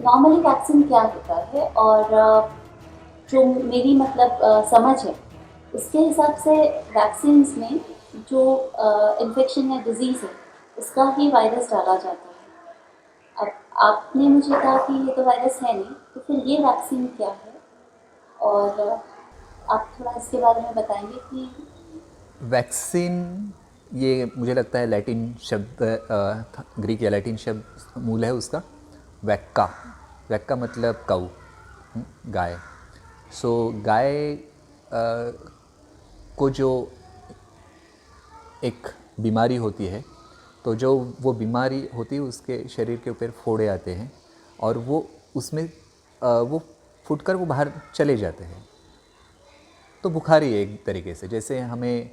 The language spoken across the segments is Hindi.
नॉर्मली वैक्सीन क्या होता है और जो मेरी मतलब समझ है उसके हिसाब से वैक्सीन्स में जो इन्फेक्शन या डिजीज़ है उसका ही वायरस डाला जाता है। अब आपने मुझे कहा कि ये तो वायरस है नहीं, तो फिर ये वैक्सीन क्या है? और आप थोड़ा इसके बारे में बताएंगे कि वैक्सीन, ये मुझे लगता है लैटिन शब्द, ग्रीक या लैटिन शब्द मूल है उसका, वैक्का। वैक्का मतलब काऊ, गाय। सो गाय को जो एक बीमारी होती है, तो जो वो बीमारी होती है उसके शरीर के ऊपर फोड़े आते हैं और वो उसमें वो फूटकर वो बाहर चले जाते हैं। तो बुखारी है एक तरीके से, जैसे हमें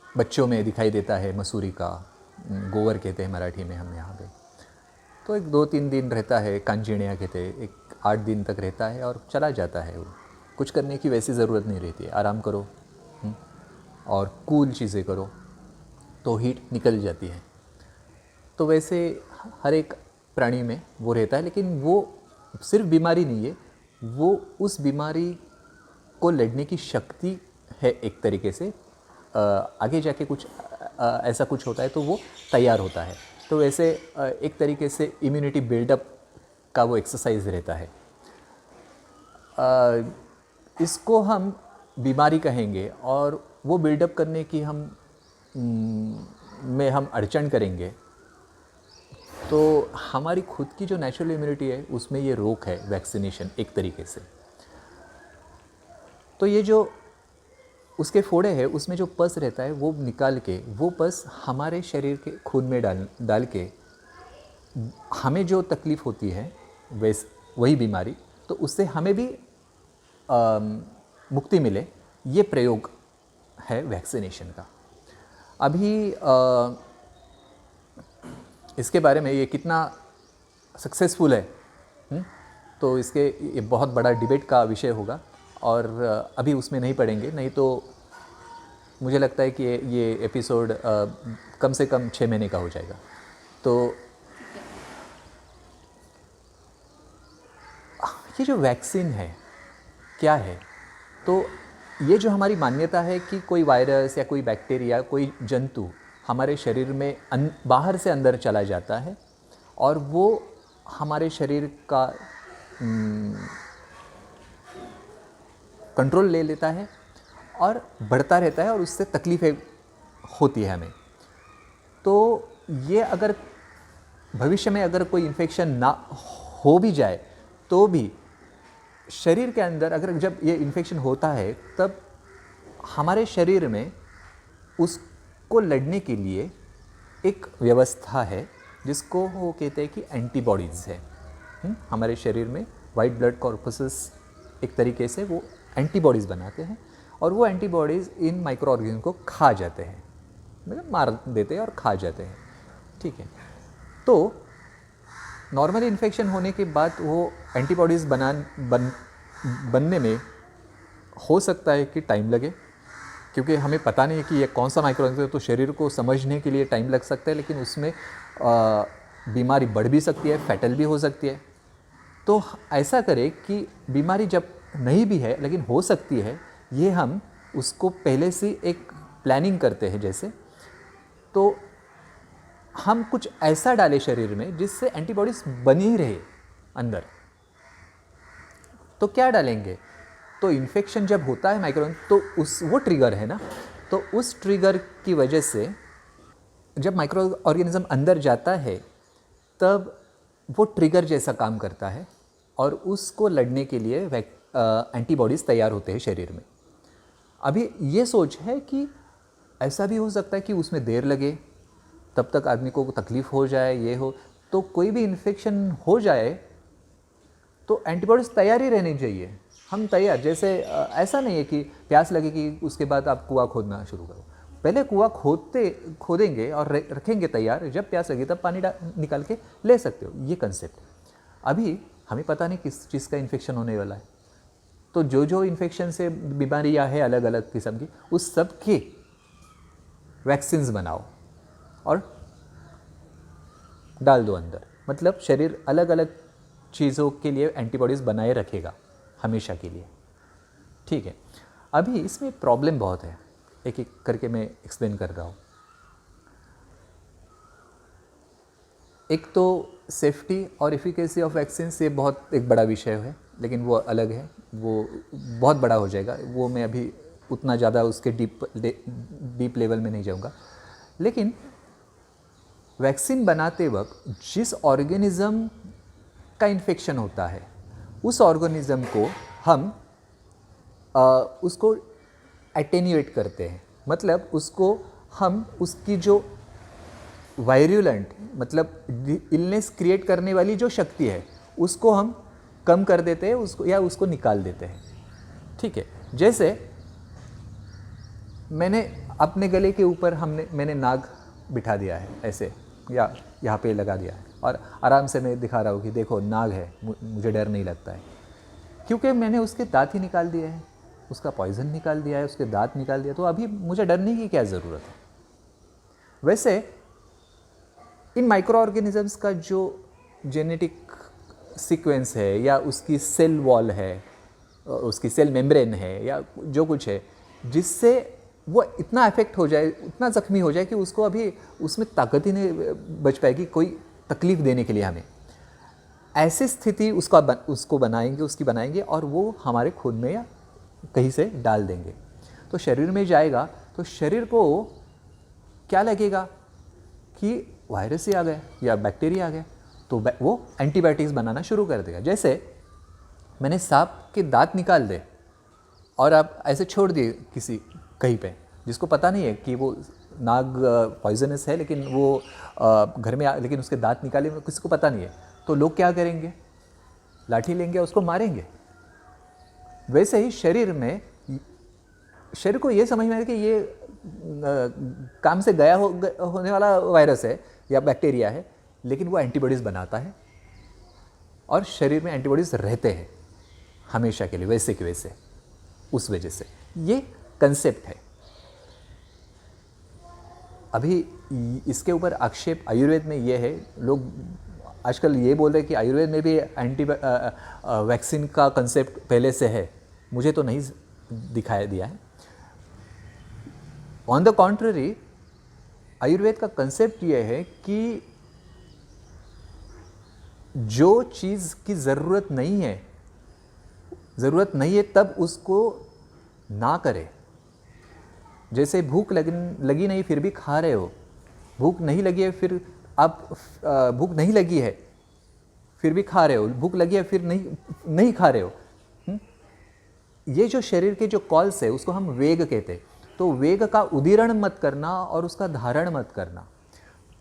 बच्चों में दिखाई देता है मसूरी का, गोवर कहते हैं मराठी में हम यहाँ पे। तो एक 2-3 दिन रहता है, कांजिणिया कहते हैं, एक 8 दिन तक रहता है और चला जाता है। वो कुछ करने की वैसी ज़रूरत नहीं रहती है, आराम करो और कूल चीज़ें करो तो हीट निकल जाती है। तो वैसे हर एक प्राणी में वो रहता है, लेकिन वो सिर्फ बीमारी नहीं है, वो उस बीमारी को लड़ने की शक्ति है एक तरीके से। आगे जाके कुछ ऐसा कुछ होता है तो वो तैयार होता है। तो वैसे एक तरीके से इम्यूनिटी बिल्डअप का वो एक्सरसाइज रहता है। इसको हम बीमारी कहेंगे और वो बिल्डअप करने की में हम अड़चन करेंगे तो हमारी खुद की जो नेचुरल इम्यूनिटी है उसमें ये रोक है वैक्सीनेशन एक तरीके से। तो ये जो उसके फोड़े हैं उसमें जो पस रहता है वो निकाल के, वो पस हमारे शरीर के खून में डाल के हमें जो तकलीफ़ होती है वही बीमारी, तो उससे हमें भी मुक्ति मिले, ये प्रयोग है वैक्सीनेशन का। अभी इसके बारे में ये कितना सक्सेसफुल है, तो इसके ये बहुत बड़ा डिबेट का विषय होगा और अभी उसमें नहीं पड़ेंगे, नहीं तो मुझे लगता है कि ये एपिसोड कम से कम 6 महीने का हो जाएगा। तो ये जो वैक्सीन है क्या है, तो ये जो हमारी मान्यता है कि कोई वायरस या कोई बैक्टीरिया, कोई जंतु हमारे शरीर में बाहर से अंदर चला जाता है और वो हमारे शरीर का कंट्रोल ले लेता है और बढ़ता रहता है और उससे तकलीफ़ें होती है हमें। तो ये अगर भविष्य में अगर कोई इन्फेक्शन ना हो भी जाए तो भी शरीर के अंदर अगर जब ये इन्फेक्शन होता है तब हमारे शरीर में उसको लड़ने के लिए एक व्यवस्था है जिसको वो कहते हैं कि एंटीबॉडीज़ है। हमारे शरीर में वाइट ब्लड कॉर्पसेस एक तरीके से वो एंटीबॉडीज़ बनाते हैं और वो एंटीबॉडीज़ इन माइक्रो ऑर्गेनिज्म को खा जाते हैं, मतलब मार देते हैं और खा जाते हैं। ठीक है, तो नॉर्मली इन्फेक्शन होने के बाद वो एंटीबॉडीज़ बनने में हो सकता है कि टाइम लगे, क्योंकि हमें पता नहीं है कि ये कौन सा माइक्रो ऑर्गेनिज्म है, तो शरीर को समझने के लिए टाइम लग सकता है, लेकिन उसमें बीमारी बढ़ भी सकती है, फैटल भी हो सकती है। तो ऐसा करें कि बीमारी जब नहीं भी है लेकिन हो सकती है, ये हम उसको पहले से एक प्लानिंग करते हैं। जैसे तो हम कुछ ऐसा डालें शरीर में जिससे एंटीबॉडीज बनी रहे अंदर। तो क्या डालेंगे, तो इन्फेक्शन जब होता है माइक्रो, तो वो ट्रिगर है ना, तो उस ट्रिगर की वजह से जब माइक्रो ऑर्गेनिज्म अंदर जाता है तब वो ट्रिगर जैसा काम करता है और उसको लड़ने के लिए एंटीबॉडीज़ तैयार होते हैं शरीर में। अभी ये सोच है कि ऐसा भी हो सकता है कि उसमें देर लगे, तब तक आदमी को तकलीफ़ हो जाए, ये हो, तो कोई भी इन्फेक्शन हो जाए तो एंटीबॉडीज़ तैयार ही रहनी चाहिए। हम तैयार, जैसे ऐसा नहीं है कि प्यास लगेगी उसके बाद आप कुआं खोदना शुरू करो, पहले कुआं खोदेंगे और रखेंगे तैयार, जब प्यास लगी तब पानी निकाल के ले सकते हो, ये कंसेप्ट। अभी हमें पता नहीं किस चीज़ का इन्फेक्शन होने वाला है, तो जो इन्फेक्शन से बीमारियाँ हैं अलग अलग किस्म की, उस सब के वैक्सीन्स बनाओ और डाल दो अंदर, मतलब शरीर अलग अलग चीज़ों के लिए एंटीबॉडीज़ बनाए रखेगा हमेशा के लिए। ठीक है, अभी इसमें प्रॉब्लम बहुत है, एक एक करके मैं एक्सप्लेन कर रहा हूँ। एक तो सेफ्टी और एफिकेसी ऑफ वैक्सीन से बहुत एक बड़ा विषय है, लेकिन वो अलग है, वो बहुत बड़ा हो जाएगा, वो मैं अभी उतना ज़्यादा उसके डीप लेवल में नहीं जाऊँगा। लेकिन वैक्सीन बनाते वक्त जिस ऑर्गेनिज़म का इन्फेक्शन होता है उस ऑर्गेनिज़म को हम उसको एटेन्यूएट करते हैं, मतलब उसको हम उसकी जो वायरुलेंट मतलब इलनेस क्रिएट करने वाली जो शक्ति है उसको हम कम कर देते हैं, उसको या उसको निकाल देते हैं। ठीक है, जैसे मैंने अपने गले के ऊपर मैंने नाग बिठा दिया है ऐसे, या यहाँ पे लगा दिया है और आराम से मैं दिखा रहा हूँ कि देखो नाग है, मुझे डर नहीं लगता है, क्योंकि मैंने उसके दांत ही निकाल दिए हैं, उसका पॉइजन निकाल दिया है, उसके दांत निकाल दिया, तो अभी मुझे डरने की क्या ज़रूरत है। वैसे इन माइक्रो ऑर्गेनिजम्स का जो जेनेटिक सीक्वेंस है या उसकी सेल वॉल है, उसकी सेल मेम्ब्रेन है या जो कुछ है, जिससे वो इतना अफेक्ट हो जाए, इतना ज़ख्मी हो जाए कि उसको अभी उसमें ताकत ही नहीं बच पाएगी कोई तकलीफ़ देने के लिए हमें। ऐसी स्थिति उसको बनाएंगे और वो हमारे खून में या कहीं से डाल देंगे, तो शरीर में जाएगा तो शरीर को क्या लगेगा कि वायरस ही आ गया या बैक्टीरिया आ गया, तो वो एंटीबायोटिक्स बनाना शुरू कर देगा। जैसे मैंने सांप के दांत निकाल दे और आप ऐसे छोड़ दिए किसी कहीं पे जिसको पता नहीं है कि वो नाग पॉइजनस है, लेकिन वो घर में लेकिन उसके दांत निकाले किसी को पता नहीं है, तो लोग क्या करेंगे, लाठी लेंगे उसको मारेंगे। वैसे ही शरीर को ये समझ में आए कि ये काम से गया होने वाला वायरस है या बैक्टीरिया है, लेकिन वो एंटीबॉडीज़ बनाता है और शरीर में एंटीबॉडीज़ रहते हैं हमेशा के लिए, वैसे के वैसे। उस वजह से ये कंसेप्ट है। अभी इसके ऊपर आक्षेप आयुर्वेद में ये है, लोग आजकल ये बोल रहे हैं कि आयुर्वेद में भी वैक्सीन का कंसेप्ट पहले से है, मुझे तो नहीं दिखाई दिया है। ऑन द कॉन्ट्ररी आयुर्वेद का कंसेप्ट ये है कि जो चीज़ की ज़रूरत नहीं है तब उसको ना करे। जैसे भूख लगी नहीं फिर भी खा रहे हो, भूख नहीं लगी है फिर आप भूख नहीं लगी है फिर भी खा रहे हो, भूख लगी है फिर नहीं खा रहे हो। ये जो शरीर के जो कॉल्स है उसको हम वेग कहते हैं। तो वेग का उदीरण मत करना और उसका धारण मत करना।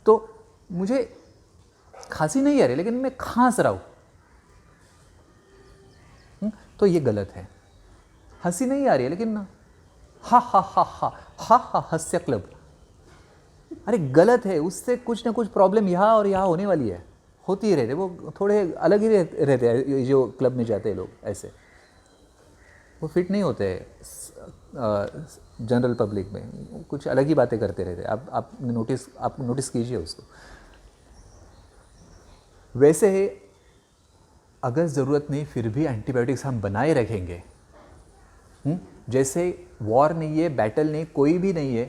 तो मुझे खांसी नहीं आ रही लेकिन मैं खांस रहा हूँ, तो ये गलत है। हंसी नहीं आ रही है लेकिन हा हा हा हा हा हा हास्य क्लब, अरे गलत है, उससे कुछ ना कुछ प्रॉब्लम यहाँ और यहाँ होने वाली है, होती ही रहते। वो थोड़े अलग ही रहते हैं जो क्लब में जाते हैं लोग, ऐसे वो फिट नहीं होते जनरल पब्लिक में, कुछ अलग ही बातें करते रहते हैं। आप नोटिस कीजिए उसको। वैसे ही अगर ज़रूरत नहीं फिर भी एंटीबायोटिक्स हम बनाए रखेंगे, जैसे वॉर नहीं है, बैटल नहीं, कोई भी नहीं है,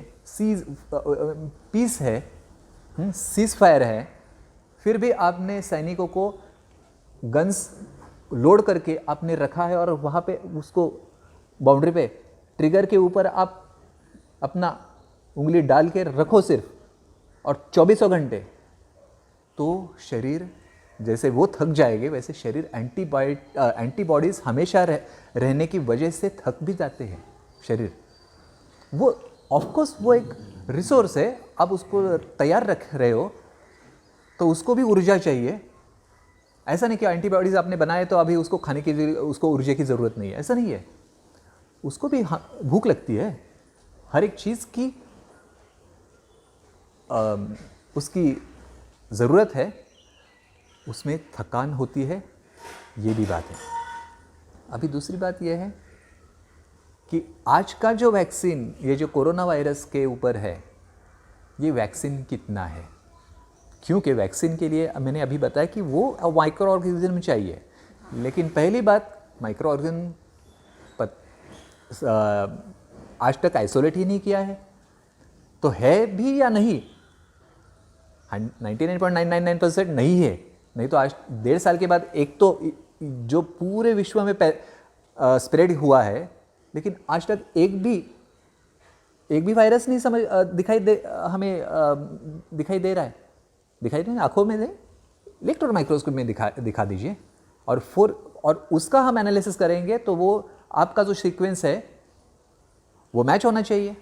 पीस है, सीज फायर है, फिर भी आपने सैनिकों को गन्स लोड करके आपने रखा है और वहाँ पे उसको बाउंड्री पे ट्रिगर के ऊपर आप अपना उंगली डाल के रखो सिर्फ, और 24 घंटे, तो शरीर जैसे वो थक जाएंगे वैसे शरीर एंटीबॉडीज़ हमेशा रहने की वजह से थक भी जाते हैं शरीर। वो ऑफकोर्स वो एक रिसोर्स है, आप उसको तैयार रख रहे हो तो उसको भी ऊर्जा चाहिए। ऐसा नहीं कि एंटीबॉडीज़ आपने बनाए तो अभी उसको खाने के लिए उसको ऊर्जा की ज़रूरत नहीं है, ऐसा नहीं है। उसको भी भूख लगती है, हर एक चीज़ की उसकी ज़रूरत है, उसमें थकान होती है, ये भी बात है। अभी दूसरी बात यह है कि आज का जो वैक्सीन, ये जो कोरोना वायरस के ऊपर है, ये वैक्सीन कितना है, क्योंकि वैक्सीन के लिए मैंने अभी बताया कि वो माइक्रो ऑर्गेनिज्म चाहिए, लेकिन पहली बात माइक्रो ऑर्गेनिज्म आज तक आइसोलेट ही नहीं किया है, तो है भी या नहीं, 99.999% नहीं है। नहीं तो आज 1.5 साल के बाद एक तो जो पूरे विश्व में स्प्रेड हुआ है, लेकिन आज तक एक भी वायरस नहीं दिखाई दे रहा है। दिखाई दे आंखों में, दे इलेक्ट्रॉन माइक्रोस्कोप में दिखा दीजिए, और उसका हम एनालिसिस करेंगे तो वो आपका जो सीक्वेंस है वो मैच होना चाहिए।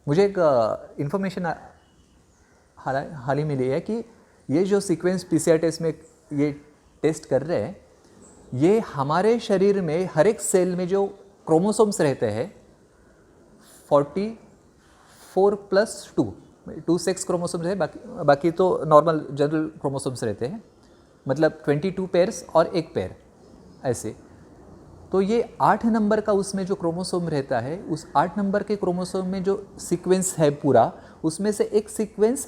मुझे एक इंफॉर्मेशन हाल ही मिली है कि ये जो सीक्वेंस पीसीआर टेस्ट में ये टेस्ट कर रहे हैं, ये हमारे शरीर में हर एक सेल में जो क्रोमोसोम्स रहते हैं 44+2 सेक्स क्रोमोसोम्स है, बाकी तो नॉर्मल जनरल क्रोमोसोम्स रहते हैं, मतलब 22 पेयर्स और एक पेयर ऐसे। तो ये 8 नंबर का उसमें जो क्रोमोसोम रहता है, उस 8 नंबर के क्रोमोसोम में जो सीक्वेंस है पूरा, उसमें से एक सीक्वेंस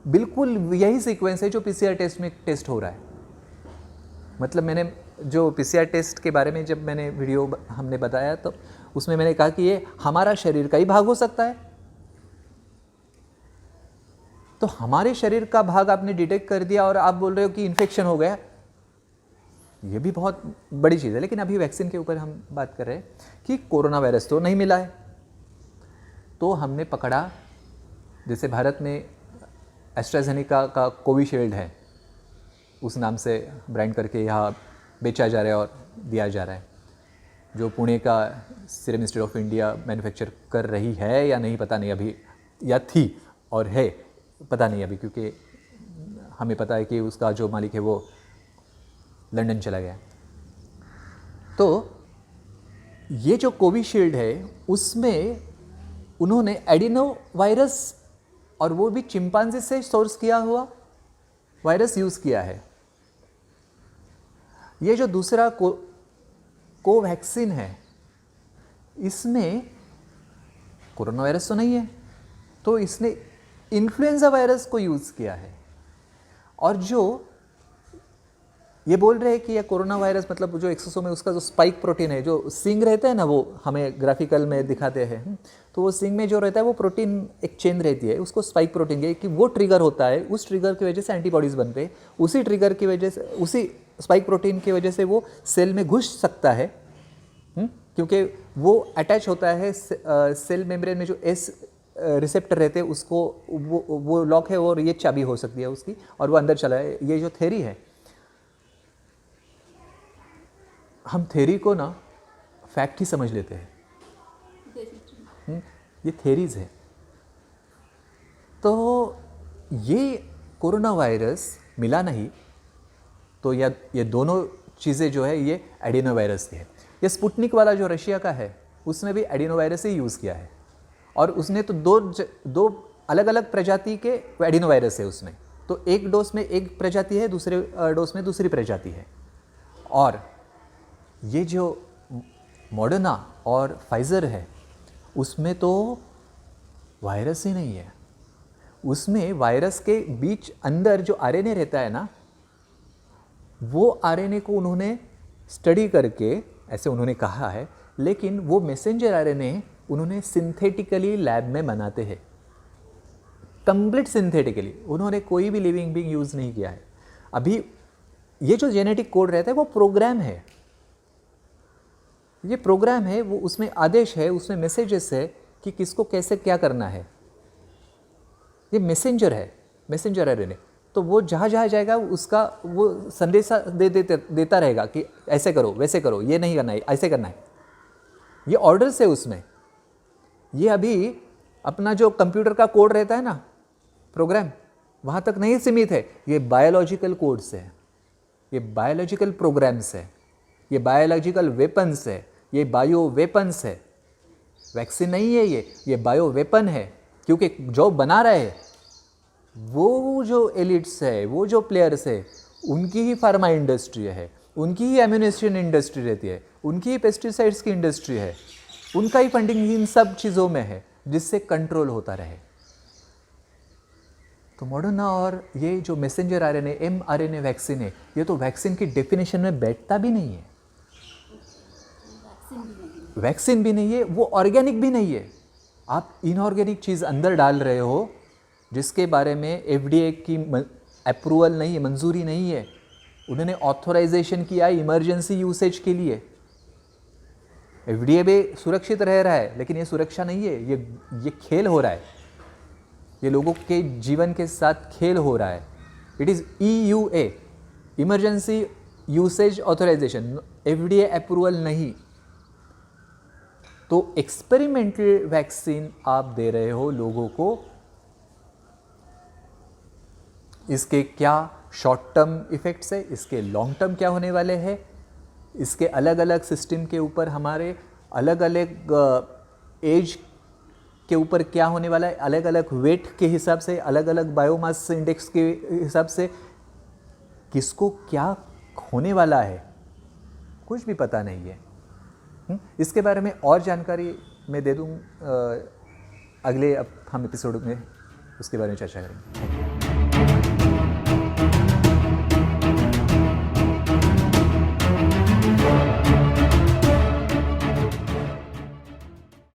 बिल्कुल यही सीक्वेंस है जो पीसीआर टेस्ट में टेस्ट हो रहा है। मतलब मैंने जो पीसीआर टेस्ट के बारे में जब मैंने वीडियो हमने बताया तो उसमें मैंने कहा कि ये हमारा शरीर का ही भाग हो सकता है। तो हमारे शरीर का भाग आपने डिटेक्ट कर दिया और आप बोल रहे हो कि इन्फेक्शन हो गया, ये भी बहुत बड़ी चीज़ है। लेकिन अभी वैक्सीन के ऊपर हम बात कर रहे हैं कि कोरोना वायरस तो नहीं मिला है, तो हमने पकड़ा, जैसे भारत में एस्ट्राजेनेका का कोविशील्ड है, उस नाम से ब्रांड करके यहाँ बेचा जा रहा है और दिया जा रहा है, जो पुणे का serum institute of India manufacture कर रही है या नहीं पता नहीं अभी, या थी और है पता नहीं अभी, क्योंकि हमें पता है कि उसका जो मालिक है वो लंदन चला गया। तो ये जो कोविशील्ड है उसमें उन्होंने एडिनो वायरस, और वो भी चिंपांजी से सोर्स किया हुआ वायरस यूज़ किया है। ये जो दूसरा कोवैक्सीन है, इसमें कोरोना वायरस तो नहीं है, तो इसने इन्फ्लुएंजा वायरस को यूज़ किया है। और जो ये बोल रहे हैं कि यह कोरोना वायरस, मतलब जो एक्सोसोम है उसका जो स्पाइक प्रोटीन है, जो सिंग रहता है ना, वो हमें ग्राफिकल में दिखाते हैं, तो वो सिंग में जो रहता है वो प्रोटीन एक चेन रहती है, उसको स्पाइक प्रोटीन के कि वो ट्रिगर होता है, उस ट्रिगर की वजह से एंटीबॉडीज़ बनते हैं, उसी ट्रिगर की वजह से, उसी स्पाइक प्रोटीन की वजह से वो सेल में घुस सकता है, क्योंकि वो अटैच होता है सेल मेम्ब्रेन में जो एस रिसेप्टर रहते हैं उसको, वो लॉक है और ये चाबी हो सकती है उसकी, और वो अंदर चला है। ये जो थ्योरी है, हम थ्योरी को ना फैक्ट ही समझ लेते हैं, ये थ्योरीज है। तो ये कोरोना वायरस मिला नहीं, तो ये दोनों चीज़ें जो है ये एडिनो वायरस की है। ये स्पुतनिक वाला जो रशिया का है उसने भी एडिनो वायरस ही यूज़ किया है, और उसने तो दो अलग अलग प्रजाति के एडिनो वायरस है उसमें, तो एक डोज में एक प्रजाति है, दूसरे डोज में दूसरी प्रजाति है। और ये जो मॉडर्ना और फाइज़र है उसमें तो वायरस ही नहीं है, उसमें वायरस के बीच अंदर जो आरएनए रहता है ना, वो आरएनए को उन्होंने स्टडी करके, ऐसे उन्होंने कहा है, लेकिन वो मैसेंजर आरएनए उन्होंने सिंथेटिकली लैब में बनाते हैं, कंप्लीट सिंथेटिकली, उन्होंने कोई भी लिविंग बीइंग यूज़ नहीं किया है। अभी ये जो जेनेटिक कोड रहता है वो प्रोग्राम है, ये प्रोग्राम है, वो उसमें आदेश है, उसमें मैसेजेस है कि किसको कैसे क्या करना है। ये मैसेंजर है, मैसेंजर आरएनए, तो वो जहाँ जहाँ जाएगा उसका वो संदेशा देता रहेगा कि ऐसे करो, वैसे करो, ये नहीं करना है, ऐसे करना है। ये ऑर्डर्स है उसमें। ये अभी अपना जो कंप्यूटर का कोड रहता है ना, प्रोग्राम, वहाँ तक नहीं सीमित है, ये बायोलॉजिकल कोड्स है, ये बायोलॉजिकल प्रोग्राम्स है, ये बायोलॉजिकल वेपन्स है, ये बायो वेपन्स है। वैक्सीन नहीं है ये बायो वेपन है, क्योंकि जो बना रहे हैं वो जो एलिट्स है, वो जो प्लेयर्स है, उनकी ही फार्मा इंडस्ट्री है, उनकी ही एम्यूनेशन इंडस्ट्री रहती है, उनकी ही पेस्टिसाइड्स की इंडस्ट्री है, उनका ही फंडिंग इन सब चीज़ों में है, जिससे कंट्रोल होता रहे। तो मॉडर्ना और ये जो मैसेंजर आरएनए mRNA वैक्सीन है, ये तो वैक्सीन की डेफिनेशन में बैठता भी नहीं है। वैक्सीन भी नहीं है, वो ऑर्गेनिक भी नहीं है। आप इनऑर्गेनिक चीज़ अंदर डाल रहे हो जिसके बारे में FDA की अप्रूवल नहीं है, मंजूरी नहीं है। उन्होंने ऑथोराइजेशन किया है इमरजेंसी यूसेज के लिए। FDA भी सुरक्षित रह रहा है, लेकिन ये सुरक्षा नहीं है, ये खेल हो रहा है, ये लोगों के जीवन के साथ खेल हो रहा है। It is EUA, emergency usage authorization, FDA approval नहीं। तो एक्सपेरिमेंटल वैक्सीन आप दे रहे हो लोगों को, इसके क्या शॉर्ट टर्म इफ़ेक्ट्स है, इसके लॉन्ग टर्म क्या होने वाले हैं, इसके अलग अलग सिस्टम के ऊपर हमारे अलग अलग एज के ऊपर क्या होने वाला है, अलग अलग वेट के हिसाब से, अलग अलग बायोमास इंडेक्स के हिसाब से किसको क्या होने वाला है, कुछ भी पता नहीं है। इसके बारे में और जानकारी मैं दे दूँ अगले हम एपिसोड में उसके बारे में चर्चा करेंगे।